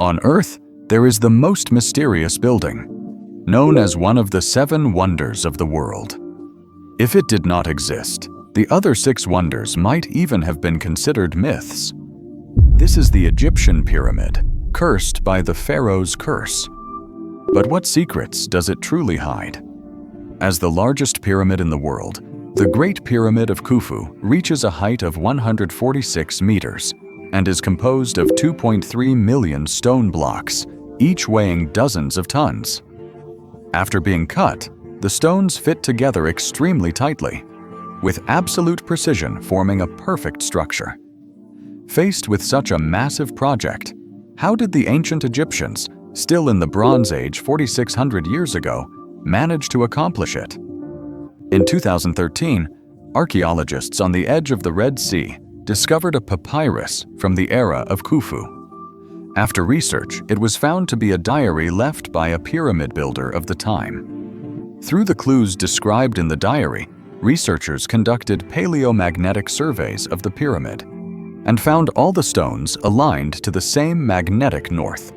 On Earth, there is the most mysterious building, known as one of the 7 wonders of the world. If it did not exist, the other 6 wonders might even have been considered myths. This is the Egyptian pyramid, cursed by the pharaoh's curse. But what secrets does it truly hide? As the largest pyramid in the world, the Great Pyramid of Khufu reaches a height of 146 meters and is composed of 2.3 million stone blocks, each weighing dozens of tons. After being cut, the stones fit together extremely tightly, with absolute precision forming a perfect structure. Faced with such a massive project, how did the ancient Egyptians, still in the Bronze Age 4,600 years ago, manage to accomplish it? In 2013, archaeologists on the edge of the Red Sea discovered a papyrus from the era of Khufu. After research, it was found to be a diary left by a pyramid builder of the time. Through the clues described in the diary, researchers conducted paleomagnetic surveys of the pyramid and found all the stones aligned to the same magnetic north.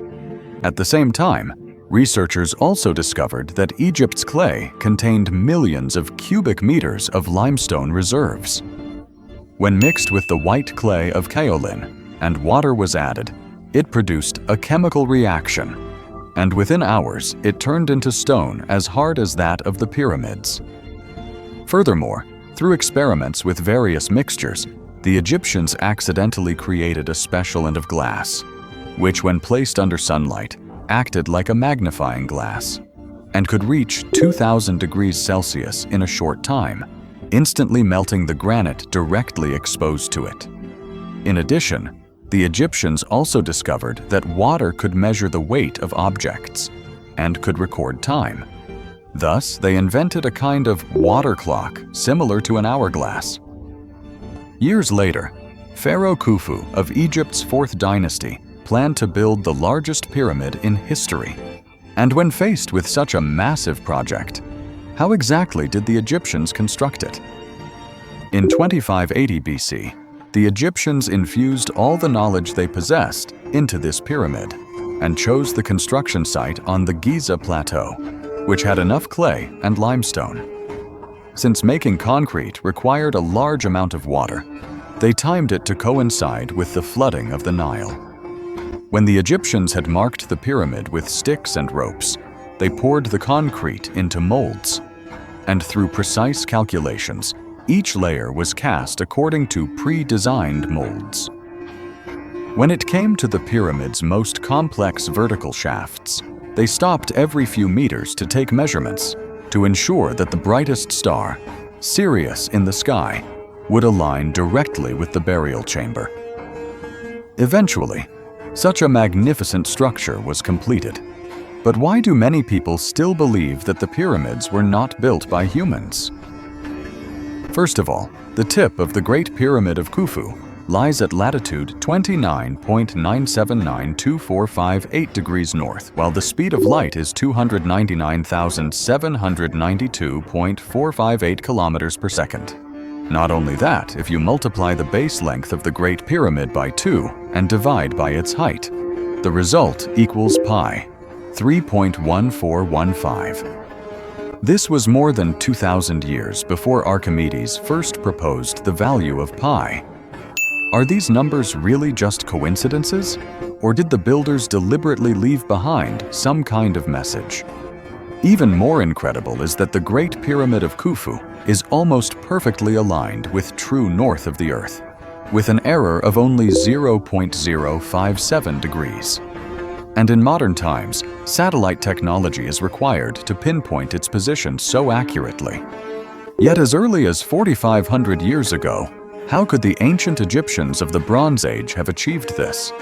At the same time, researchers also discovered that Egypt's clay contained millions of cubic meters of limestone reserves. When mixed with the white clay of kaolin and water was added, it produced a chemical reaction, and within hours it turned into stone as hard as that of the pyramids. Furthermore, through experiments with various mixtures, the Egyptians accidentally created a special of glass, which when placed under sunlight, acted like a magnifying glass and could reach 2,000 degrees Celsius in a short time, instantly melting the granite directly exposed to it. In addition, the Egyptians also discovered that water could measure the weight of objects and could record time. Thus, they invented a kind of water clock similar to an hourglass. Years later, Pharaoh Khufu of Egypt's 4th dynasty planned to build the largest pyramid in history. And when faced with such a massive project, how exactly did the Egyptians construct it? In 2580 BC, the Egyptians infused all the knowledge they possessed into this pyramid and chose the construction site on the Giza plateau, which had enough clay and limestone. Since making concrete required a large amount of water, they timed it to coincide with the flooding of the Nile. When the Egyptians had marked the pyramid with sticks and ropes, they poured the concrete into molds, and through precise calculations, each layer was cast according to pre-designed molds. When it came to the pyramid's most complex vertical shafts, they stopped every few meters to take measurements to ensure that the brightest star, Sirius in the sky, would align directly with the burial chamber. Eventually, such a magnificent structure was completed. But why do many people still believe that the pyramids were not built by humans? First of all, the tip of the Great Pyramid of Khufu lies at latitude 29.9792458 degrees north, while the speed of light is 299,792.458 kilometers per second. Not only that, if you multiply the base length of the Great Pyramid by 2 and divide by its height, the result equals pi, 3.1415. This was more than 2,000 years before Archimedes first proposed the value of pi. Are these numbers really just coincidences, or did the builders deliberately leave behind some kind of message? Even more incredible is that the Great Pyramid of Khufu is almost perfectly aligned with true north of the Earth, with an error of only 0.057 degrees. And in modern times, satellite technology is required to pinpoint its position so accurately. Yet as early as 4,500 years ago, how could the ancient Egyptians of the Bronze Age have achieved this?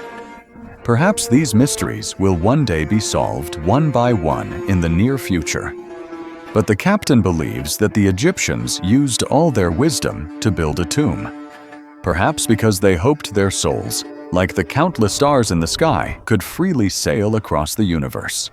Perhaps these mysteries will one day be solved one by one in the near future. But the captain believes that the Egyptians used all their wisdom to build a tomb. Perhaps because they hoped their souls, like the countless stars in the sky, could freely sail across the universe.